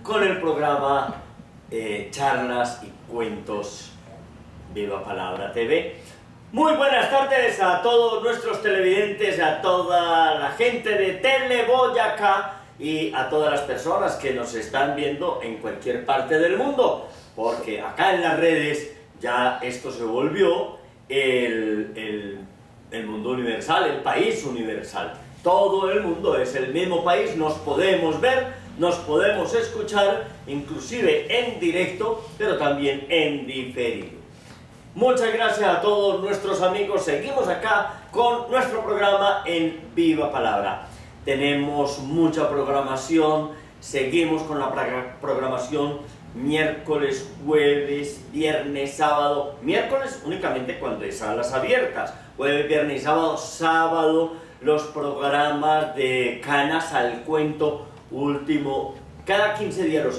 Con el programa Charlas y Cuentos Viva Palabra TV. Muy buenas tardes a todos nuestros televidentes, a toda la gente de Tele Boyacá y a todas las personas que nos están viendo en cualquier parte del mundo, porque acá en las redes ya esto se volvió el mundo universal, el país universal. Todo el mundo es el mismo país, nos podemos ver, nos podemos escuchar, inclusive en directo, pero también en diferido. Muchas gracias a todos nuestros amigos. Seguimos acá con nuestro programa en Viva Palabra. Tenemos mucha programación, seguimos con la programación miércoles, jueves, viernes, sábado. Miércoles únicamente cuando hay salas abiertas, jueves, viernes y sábado los programas de Canas al Cuento último, cada 15 días los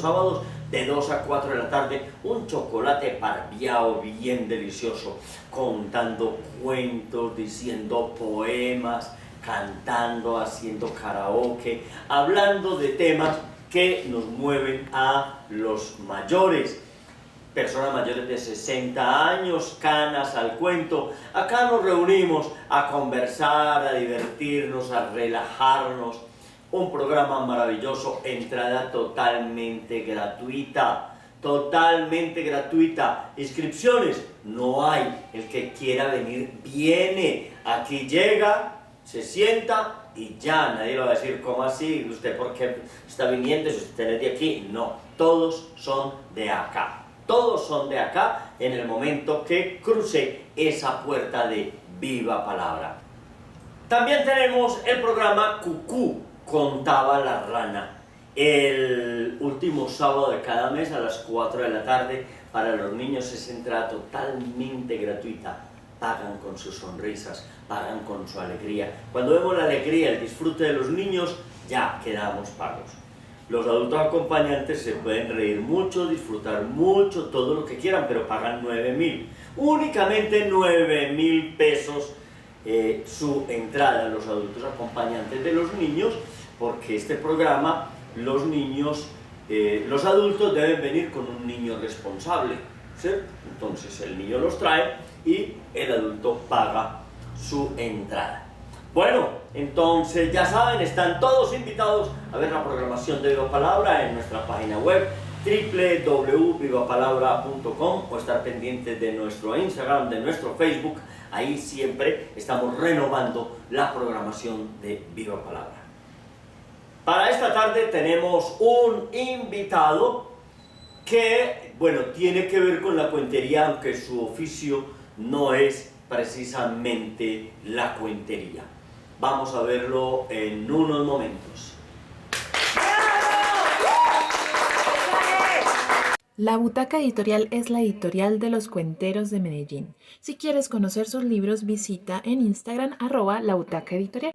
sábados, de 2 a 4 de la tarde, un chocolate parviao bien delicioso, contando cuentos, diciendo poemas, cantando, haciendo karaoke, hablando de temas que nos mueven a los mayores, personas mayores de 60 años, Canas al Cuento. Acá nos reunimos a conversar, a divertirnos, a relajarnos. Un programa maravilloso, entrada totalmente gratuita, inscripciones no hay, el que quiera venir viene, aquí llega, se sienta y ya, nadie le va a decir ¿cómo así? ¿Usted por qué está viniendo si usted es de aquí? No, todos son de acá en el momento que cruce esa puerta de Viva Palabra. También tenemos el programa Cucú, contaba la rana, el último sábado de cada mes a las 4 de la tarde. Para los niños es entrada totalmente gratuita, pagan con sus sonrisas, pagan con su alegría. Cuando vemos la alegría, el disfrute de los niños, ya quedamos pagos. Los adultos acompañantes se pueden reír mucho, disfrutar mucho, todo lo que quieran, pero pagan 9.000, únicamente 9.000 pesos su entrada. Los adultos acompañantes de los niños, porque este programa, los adultos deben venir con un niño responsable, ¿cierto? Entonces el niño los trae y el adulto paga su entrada. Bueno, entonces ya saben, están todos invitados a ver la programación de Viva Palabra en nuestra página web www.vivapalabra.com o estar pendientes de nuestro Instagram, de nuestro Facebook. Ahí siempre estamos renovando la programación de Viva Palabra. Para esta tarde tenemos un invitado que, bueno, tiene que ver con la cuentería, aunque su oficio no es precisamente la cuentería. Vamos a verlo en unos momentos. La Butaca Editorial es la editorial de los cuenteros de Medellín. Si quieres conocer sus libros, visita en Instagram @labutacaeditorial.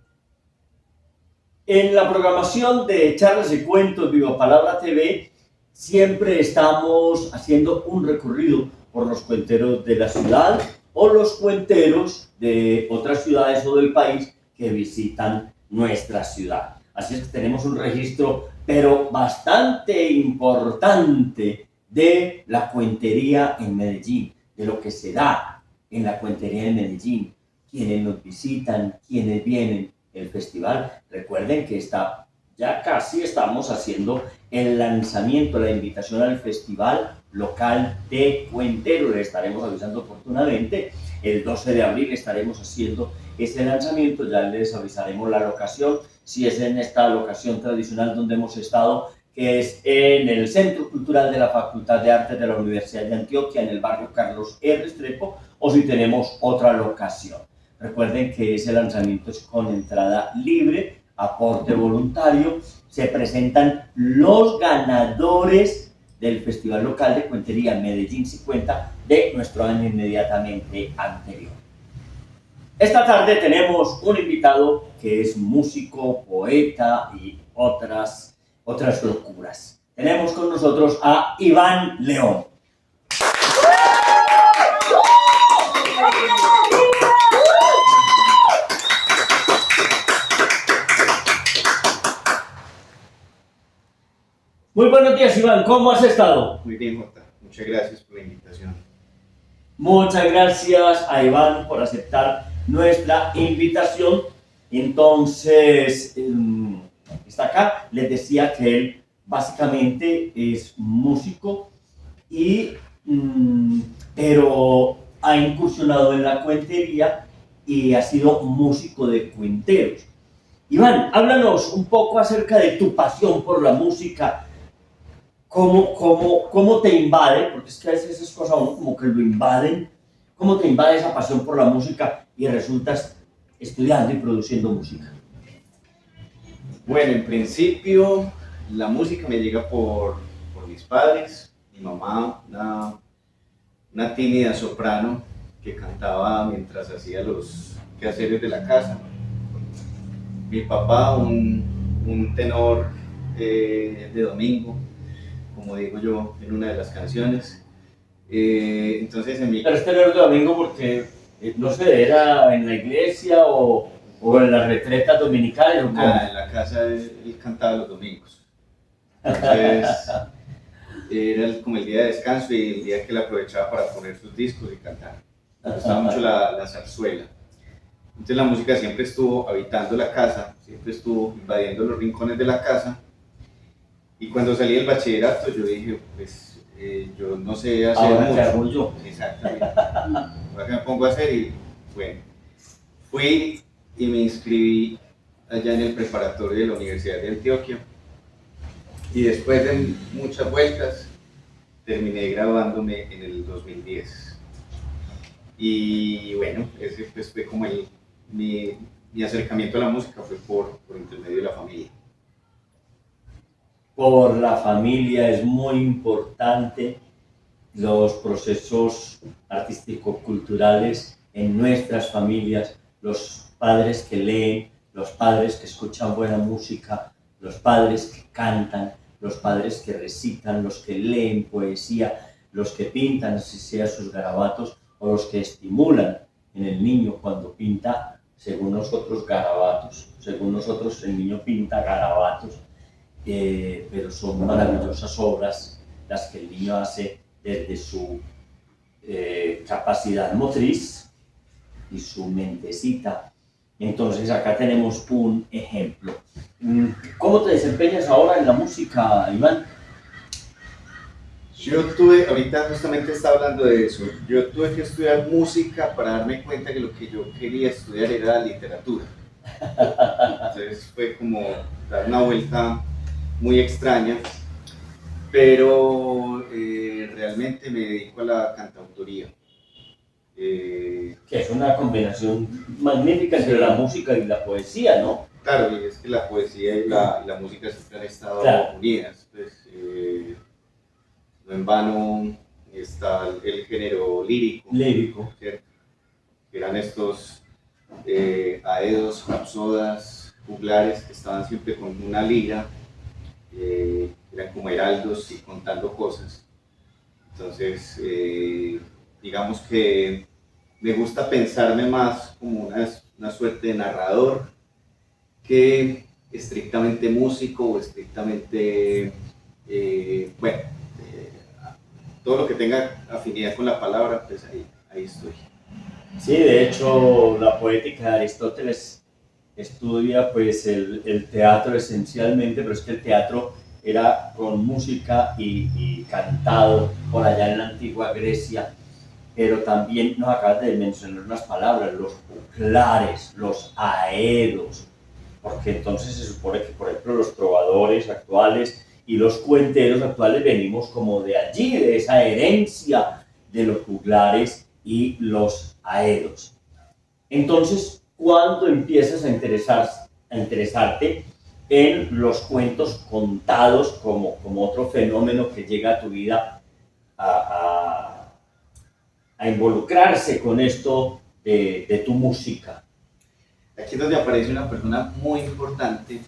En la programación de Charlas y Cuentos Viva Palabra TV siempre estamos haciendo un recorrido por los cuenteros de la ciudad o los cuenteros de otras ciudades o del país que visitan nuestra ciudad. Así es que tenemos un registro, pero bastante importante, de la cuentería en Medellín, de lo que se da en la cuentería en Medellín, quienes nos visitan, quienes vienen, el festival. Recuerden que ya casi estamos haciendo el lanzamiento, la invitación al Festival Local de Cuenteros. Les estaremos avisando oportunamente. El 12 de abril estaremos haciendo ese lanzamiento, ya les avisaremos la locación, si es en esta locación tradicional donde hemos estado, que es en el Centro Cultural de la Facultad de Artes de la Universidad de Antioquia, en el barrio Carlos R. Restrepo, o si tenemos otra locación. Recuerden que ese lanzamiento es con entrada libre, aporte voluntario. Se presentan los ganadores del Festival Local de Cuentería Medellín 50 de nuestro año inmediatamente anterior. Esta tarde tenemos un invitado que es músico, poeta y otras locuras. Tenemos con nosotros a Iván León. Muy buenos días, Iván. ¿Cómo has estado? Muy bien, Jota. Muchas gracias por la invitación. Muchas gracias a Iván por aceptar nuestra invitación. Entonces, está acá. Les decía que él básicamente es músico, pero ha incursionado en la cuentería y ha sido músico de cuenteros. Iván, háblanos un poco acerca de tu pasión por la música. ¿Cómo te invade? Porque es que a veces esas cosas como que lo invaden. ¿Cómo te invade esa pasión por la música y resultas estudiando y produciendo música? Bueno, en principio la música me llega por mis padres. Mi mamá, una tímida soprano que cantaba mientras hacía los quehaceres de la casa. Mi papá, un tenor de domingo, como digo yo en una de las canciones. Entonces en mi... Pero este no es de domingo porque, no sé, era en la iglesia o en las retretas dominicales. ¿O nada, en la casa él cantaba los domingos. Entonces era como el día de descanso y el día que él aprovechaba para poner sus discos y cantar. Me gustaba mucho la zarzuela. Entonces la música siempre estuvo habitando la casa, siempre estuvo invadiendo los rincones de la casa. Y cuando salí del bachillerato yo dije, pues yo no sé hacer ahora mucho. ¿Qué hago yo? Exactamente. Ahora que me pongo a hacer y bueno, fui y me inscribí allá en el preparatorio de la Universidad de Antioquia. Y después de muchas vueltas terminé graduándome en el 2010. Y bueno, ese pues fue como mi acercamiento a la música, fue por intermedio de la familia. Por la familia es muy importante los procesos artístico-culturales en nuestras familias, los padres que leen, los padres que escuchan buena música, los padres que cantan, los padres que recitan, los que leen poesía, los que pintan, así sea sus garabatos, o los que estimulan en el niño cuando pinta, según nosotros, garabatos. Según nosotros, el niño pinta garabatos. Pero son maravillosas obras las que el niño hace desde su capacidad motriz y su mentecita. Entonces acá tenemos un ejemplo. ¿Cómo te desempeñas ahora en la música, Iván? Ahorita justamente estaba hablando de eso, yo tuve que estudiar música para darme cuenta que lo que yo quería estudiar era literatura. Entonces fue como dar una vuelta muy extraña, pero realmente me dedico a la cantautoría. Que es una combinación magnífica entre la música y la poesía, ¿no? Claro, y es que la poesía y la música siempre han estado unidas. Pues, no en vano está el género lírico, ¿cierto? Que eran estos aedos, rapsodas, juglares que estaban siempre con una lira. Eran como heraldos y contando cosas. Entonces, digamos que me gusta pensarme más como una suerte de narrador que estrictamente músico o estrictamente, todo lo que tenga afinidad con la palabra, pues ahí estoy. Sí, de hecho, la poética de Aristóteles estudia pues el teatro esencialmente, pero es que el teatro era con música y cantado por allá en la antigua Grecia, pero también nos acabas de mencionar unas palabras, los juglares, los aedos, porque entonces se supone que, por ejemplo, los trovadores actuales y los cuenteros actuales venimos como de allí, de esa herencia de los juglares y los aedos. Entonces, ¿cuándo empiezas a interesarte en los cuentos contados como otro fenómeno que llega a tu vida a involucrarse con esto de tu música? Aquí es donde aparece una persona muy importante,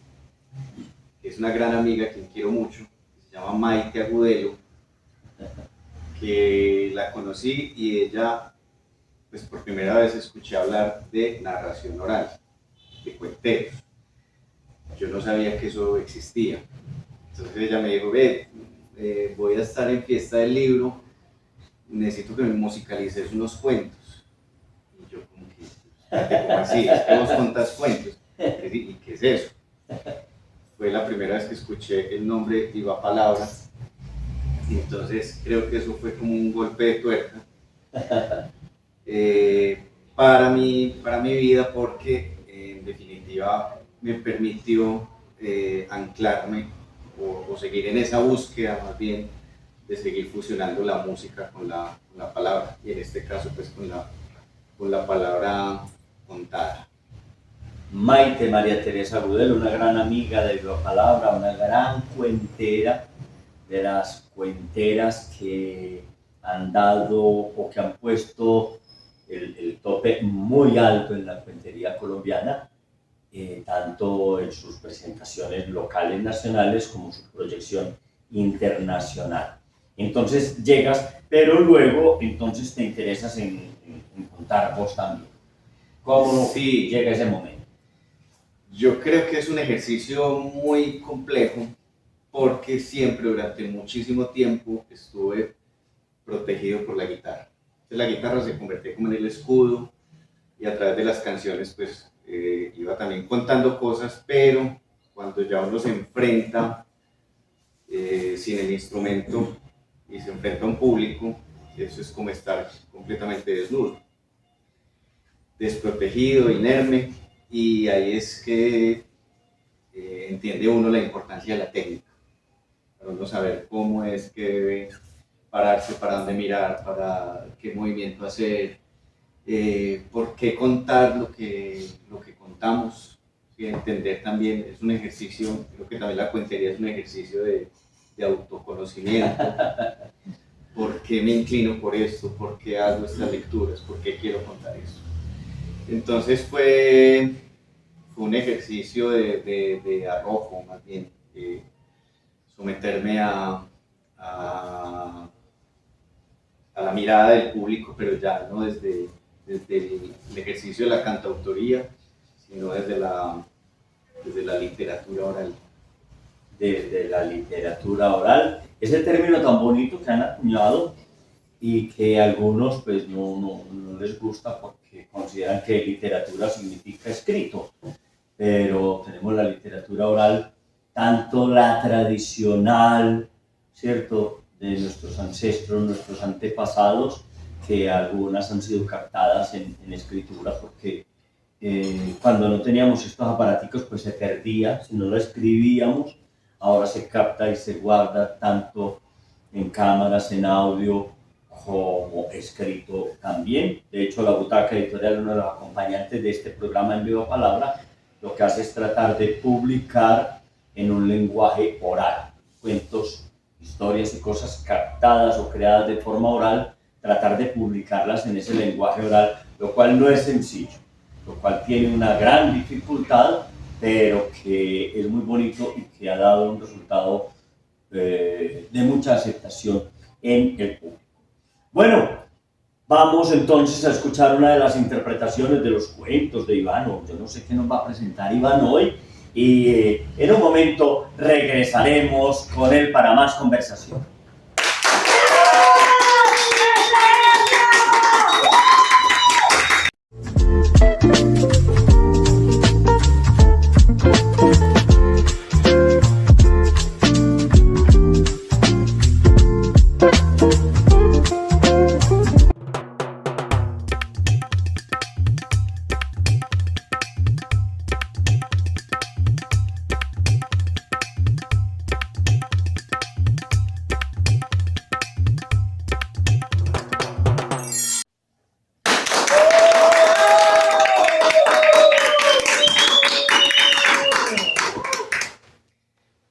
que es una gran amiga, quien quiero mucho, que se llama Maite Agudelo, que la conocí y ella, pues por primera vez escuché hablar de narración oral, de cuenteros. Yo no sabía que eso existía. Entonces ella me dijo, voy a estar en Fiesta del Libro, necesito que me musicalices unos cuentos. Y yo como que, ¿cómo así? Es que vos contás cuentos. ¿Y qué es eso? Fue la primera vez que escuché el nombre Viva Palabra. Y entonces creo que eso fue como un golpe de tuerca para mi vida, porque en definitiva me permitió anclarme o seguir en esa búsqueda más bien de seguir fusionando la música con la palabra, y en este caso pues con la palabra contada. Maite María Teresa Agudelo, una gran amiga de Viva Palabra, una gran cuentera, de las cuenteras que han dado o que han puesto el tope muy alto en la cuentería colombiana, tanto en sus presentaciones locales, nacionales, como su proyección internacional. Entonces llegas, pero luego entonces te interesas en contar vos también. ¿Cómo sí, llega ese momento? Yo creo que es un ejercicio muy complejo, porque siempre durante muchísimo tiempo estuve protegido por la guitarra. Entonces la guitarra se convirtió como en el escudo, y a través de las canciones pues iba también contando cosas, pero cuando ya uno se enfrenta sin el instrumento y se enfrenta a un público, eso es como estar completamente desnudo, desprotegido, inerme, y ahí es que entiende uno la importancia de la técnica, para uno saber cómo es que debe pararse, para dónde mirar, para qué movimiento hacer, por qué contar lo que contamos, ¿sí? Entender también, es un ejercicio, creo que también la cuentería es un ejercicio de autoconocimiento. ¿Por qué me inclino por esto? ¿Por qué hago estas lecturas? ¿Por qué quiero contar esto? Entonces fue un ejercicio de arrojo, más bien, someterme a la mirada del público, pero ya no desde el ejercicio de la cantautoría, sino desde la literatura oral. Desde la literatura oral, ese término tan bonito que han acuñado y que a algunos pues no les gusta porque consideran que literatura significa escrito, pero tenemos la literatura oral, tanto la tradicional, ¿cierto?, de nuestros ancestros, nuestros antepasados, que algunas han sido captadas en escritura, porque cuando no teníamos estos aparaticos pues se perdía, si no lo escribíamos. Ahora se capta y se guarda tanto en cámaras, en audio, como escrito también. De hecho, la Butaca Editorial, uno de los acompañantes de este programa en Viva Palabra, lo que hace es tratar de publicar en un lenguaje oral, cuentos, historias y cosas captadas o creadas de forma oral, tratar de publicarlas en ese lenguaje oral, lo cual no es sencillo, lo cual tiene una gran dificultad, pero que es muy bonito y que ha dado un resultado de mucha aceptación en el público. Bueno, vamos entonces a escuchar una de las interpretaciones de los cuentos de Iván. Yo no sé qué nos va a presentar Iván hoy, y en un momento regresaremos con él para más conversación.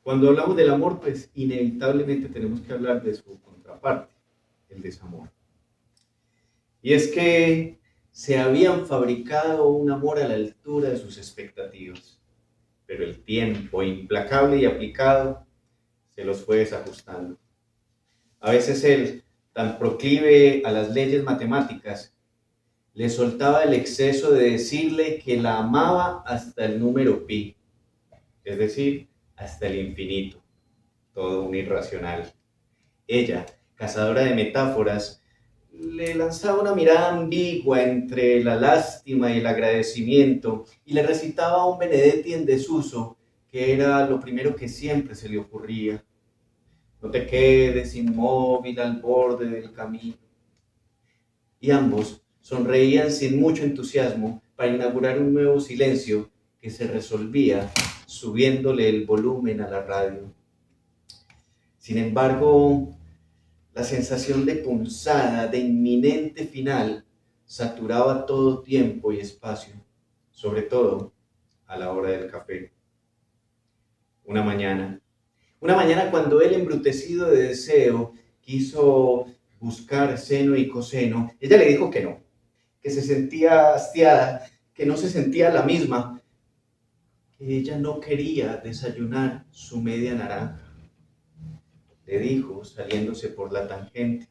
Cuando hablamos del amor, pues inevitablemente tenemos que hablar de su contraparte, el desamor. Y es que se habían fabricado un amor a la altura de sus expectativas, pero el tiempo, implacable y aplicado, se los fue desajustando. A veces él, tan proclive a las leyes matemáticas, le soltaba el exceso de decirle que la amaba hasta el número pi, es decir, hasta el infinito, todo un irracional. Ella, cazadora de metáforas, le lanzaba una mirada ambigua entre la lástima y el agradecimiento y le recitaba un Benedetti en desuso, que era lo primero que siempre se le ocurría. No te quedes inmóvil al borde del camino. Y ambos sonreían sin mucho entusiasmo para inaugurar un nuevo silencio que se resolvía subiéndole el volumen a la radio. Sin embargo, la sensación de punzada, de inminente final, saturaba todo tiempo y espacio, sobre todo a la hora del café. Una mañana cuando él, embrutecido de deseo, quiso buscar seno y coseno, ella le dijo que no, que se sentía hastiada, que no se sentía la misma, que ella no quería desayunar su media naranja. Le dijo, saliéndose por la tangente.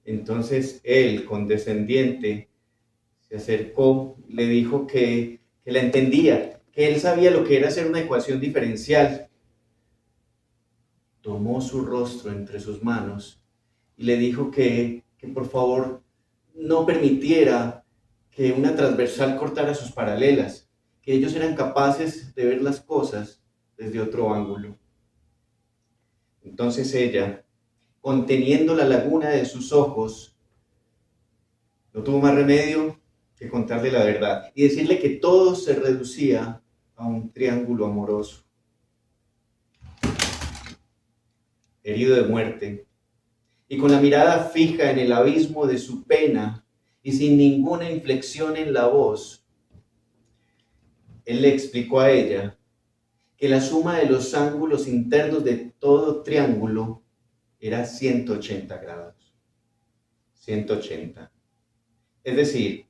Entonces él, condescendiente, se acercó, le dijo que la entendía, que él sabía lo que era hacer una ecuación diferencial. Tomó su rostro entre sus manos y le dijo que por favor no permitiera que una transversal cortara sus paralelas, que ellos eran capaces de ver las cosas desde otro ángulo. Entonces ella, conteniendo la laguna de sus ojos, no tuvo más remedio que contarle la verdad y decirle que todo se reducía a un triángulo amoroso. Herido de muerte, y con la mirada fija en el abismo de su pena y sin ninguna inflexión en la voz, él le explicó a ella que la suma de los ángulos internos de todo triángulo era 180 grados. 180. Es decir,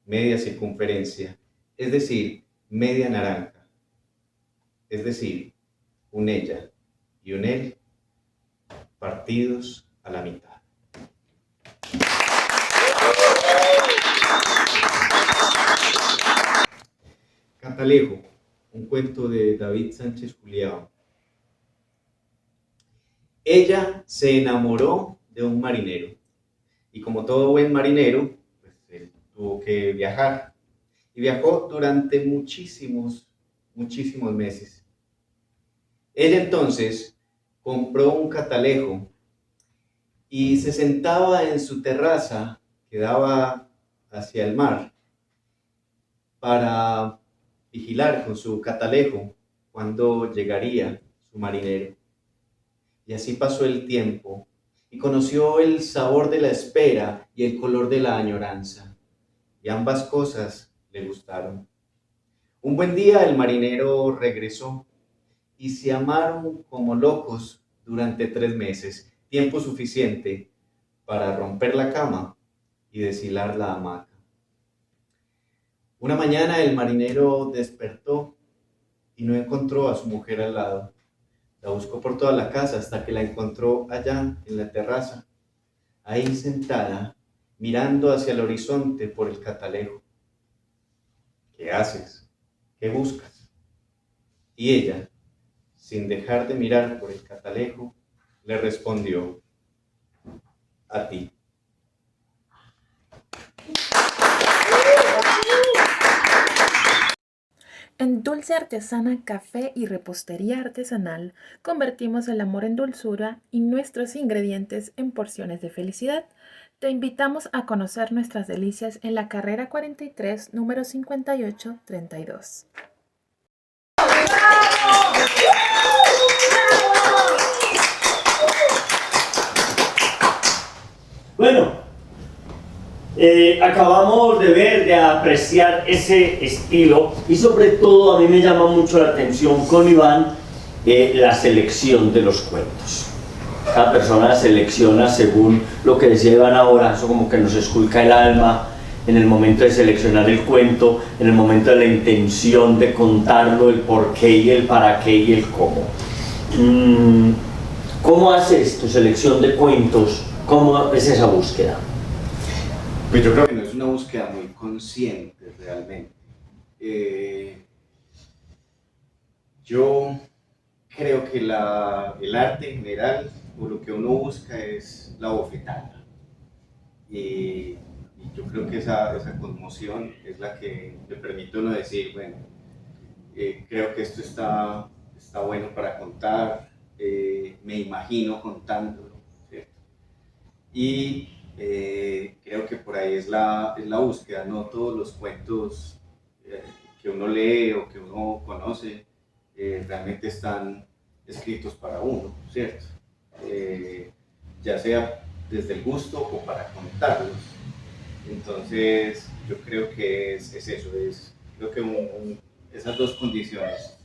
media circunferencia. Es decir, media naranja. Es decir, un ella y un él partidos a la mitad. Catalejo, un cuento de David Sánchez Juliao. Ella se enamoró de un marinero y como todo buen marinero, pues él tuvo que viajar y viajó durante muchísimos meses. Ella entonces compró un catalejo y se sentaba en su terraza que daba hacia el mar para vigilar con su catalejo cuando llegaría su marinero. Y así pasó el tiempo y conoció el sabor de la espera y el color de la añoranza. Y ambas cosas le gustaron. Un buen día el marinero regresó y se amaron como locos durante 3 meses, tiempo suficiente para romper la cama y deshilar la hamaca. Una mañana el marinero despertó y no encontró a su mujer al lado. La buscó por toda la casa hasta que la encontró allá en la terraza, ahí sentada, mirando hacia el horizonte por el catalejo. ¿Qué haces? ¿Qué buscas? Y ella, sin dejar de mirar por el catalejo, le respondió: a ti. En Dulce Artesana Café y Repostería Artesanal convertimos el amor en dulzura y nuestros ingredientes en porciones de felicidad. Te invitamos a conocer nuestras delicias en la carrera 43, número 5832. Bueno, acabamos de ver, de apreciar ese estilo y sobre todo a mí me llama mucho la atención con Iván la selección de los cuentos. Cada persona selecciona según lo que decía Iván ahora, eso como que nos esculca el alma en el momento de seleccionar el cuento, en el momento de la intención de contarlo, el por qué y el para qué y el cómo. ¿Cómo haces tu selección de cuentos? ¿Cómo es esa búsqueda? Pues yo creo que no es una búsqueda muy consciente realmente. Yo creo que el arte en general, o lo que uno busca es la bofetada. Y yo creo que esa conmoción es la que le permite a uno decir, bueno, creo que esto está bueno para contar, me imagino contándolo, ¿cierto? Y creo que por ahí es la búsqueda. No todos los cuentos que uno lee o que uno conoce realmente están escritos para uno, ¿cierto? Ya sea desde el gusto o para contarlos. Entonces yo creo que es eso, creo que esas dos condiciones,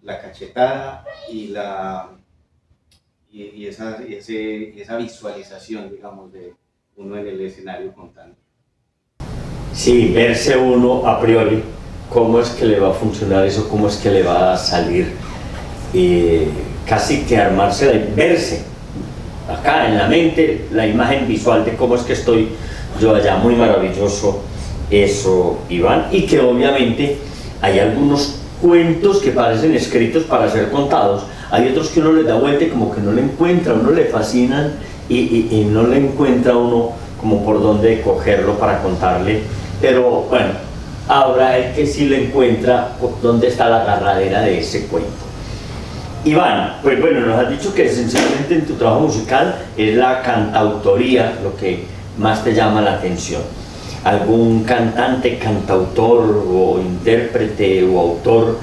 la cachetada y esa visualización, digamos, de uno en el escenario contando. Sí, verse uno a priori, cómo es que le va a funcionar eso, cómo es que le va a salir, casi que armarse, verse acá en la mente, la imagen visual de cómo es que estoy yo allá. Muy maravilloso eso, Iván, y que obviamente hay algunos cuentos que parecen escritos para ser contados, hay otros que uno les da vuelta y como que no le encuentra, uno le fascinan y no le encuentra uno como por dónde cogerlo para contarle, pero bueno, habrá el que sí le encuentra dónde está la agarradera de ese cuento. Iván, pues bueno, nos has dicho que esencialmente en tu trabajo musical es la cantautoría lo que más te llama la atención. ¿Algún cantante, cantautor o intérprete o autor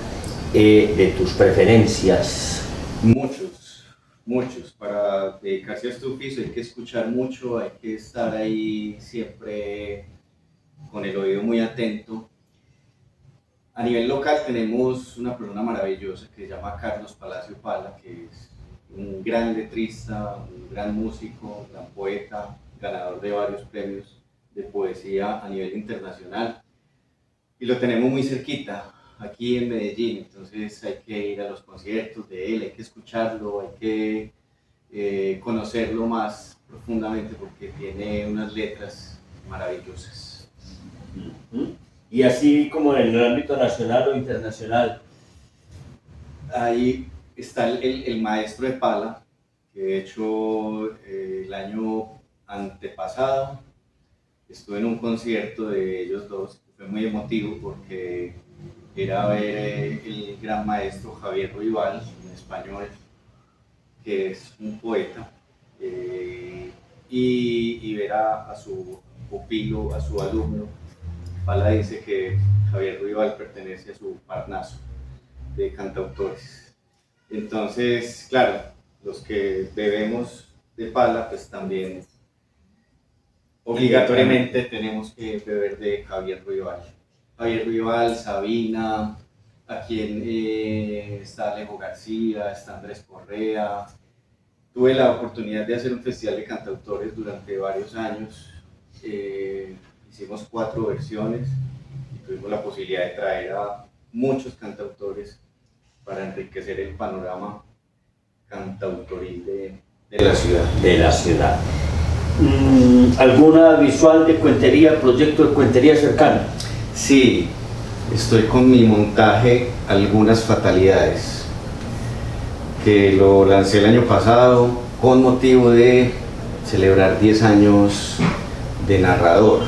de tus preferencias? Muchos. Para dedicarse a este oficio hay que escuchar mucho, hay que estar ahí siempre con el oído muy atento. A nivel local tenemos una persona maravillosa que se llama Carlos Palacio Pala, que es un gran letrista, un gran músico, un gran poeta, ganador de varios premios de poesía a nivel internacional. Y lo tenemos muy cerquita, aquí en Medellín, entonces hay que ir a los conciertos de él, hay que escucharlo, hay que conocerlo más profundamente porque tiene unas letras maravillosas. Y así como en el ámbito nacional o internacional. Ahí está el maestro de Pala, que de hecho el año antepasado estuve en un concierto de ellos dos, fue muy emotivo porque era ver el gran maestro Javier Ruibal, un español, que es un poeta, y ver a su pupilo, a su alumno. Pala dice que Javier Ruibal pertenece a su parnaso de cantautores. Entonces, claro, los que bebemos de Pala, pues también obligatoriamente tenemos que beber de Javier Ruibal. Javier Ruibal, Sabina, aquí está Alejo García, está Andrés Correa. Tuve la oportunidad de hacer un festival de cantautores durante varios años. Hicimos 4 versiones y tuvimos la posibilidad de traer a muchos cantautores para enriquecer el panorama cantautoril de la ciudad. ¿Alguna visual de cuentería, proyecto de cuentería cercano? Sí, estoy con mi montaje Algunas Fatalidades, que lo lancé el año pasado con motivo de celebrar 10 años de narrador.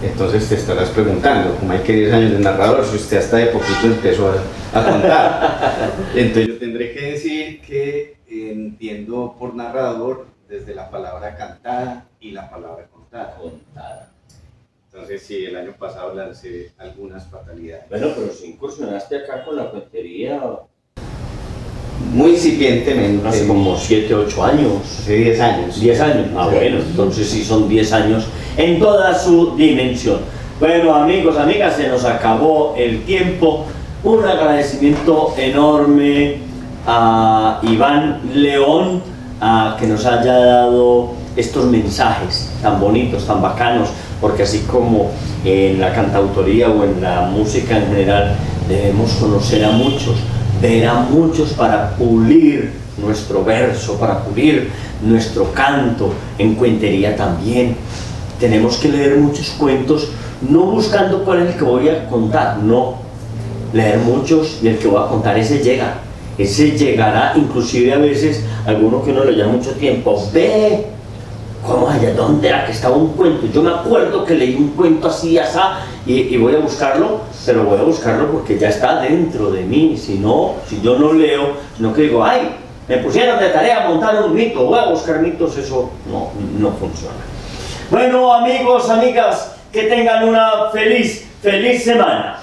Entonces te estarás preguntando, ¿cómo hay que 10 años de narrador si usted hasta de poquito empezó a contar? Entonces yo tendré que decir que entiendo por narrador desde la palabra cantada y la palabra contada. Entonces sí, el año pasado lancé Algunas Fatalidades. Bueno, pero si incursionaste acá con la cuentería muy incipientemente. Hace como 7, 8 años. Hace 10 años. 10 años. Ah, bueno, entonces sí son 10 años en toda su dimensión. Bueno, amigos, amigas, se nos acabó el tiempo. Un agradecimiento enorme a Iván León que nos haya dado estos mensajes tan bonitos, tan bacanos, porque así como en la cantautoría o en la música en general debemos conocer a muchos, ver a muchos para pulir nuestro verso, para pulir nuestro canto. En cuentería también tenemos que leer muchos cuentos, no buscando cuál es el que voy a contar, no, leer muchos y el que voy a contar ese llega. Ese llegará, inclusive a veces, alguno que uno le lleva mucho tiempo, ve, ¿cómo allá? ¿Dónde era que estaba un cuento? Yo me acuerdo que leí un cuento así, asá, y voy a buscarlo, pero voy a buscarlo porque ya está dentro de mí. Si no, si yo no leo, sino que digo, ay, me pusieron de tarea montar un mito, voy a buscar mitos, eso no funciona. Bueno, amigos, amigas, que tengan una feliz semana.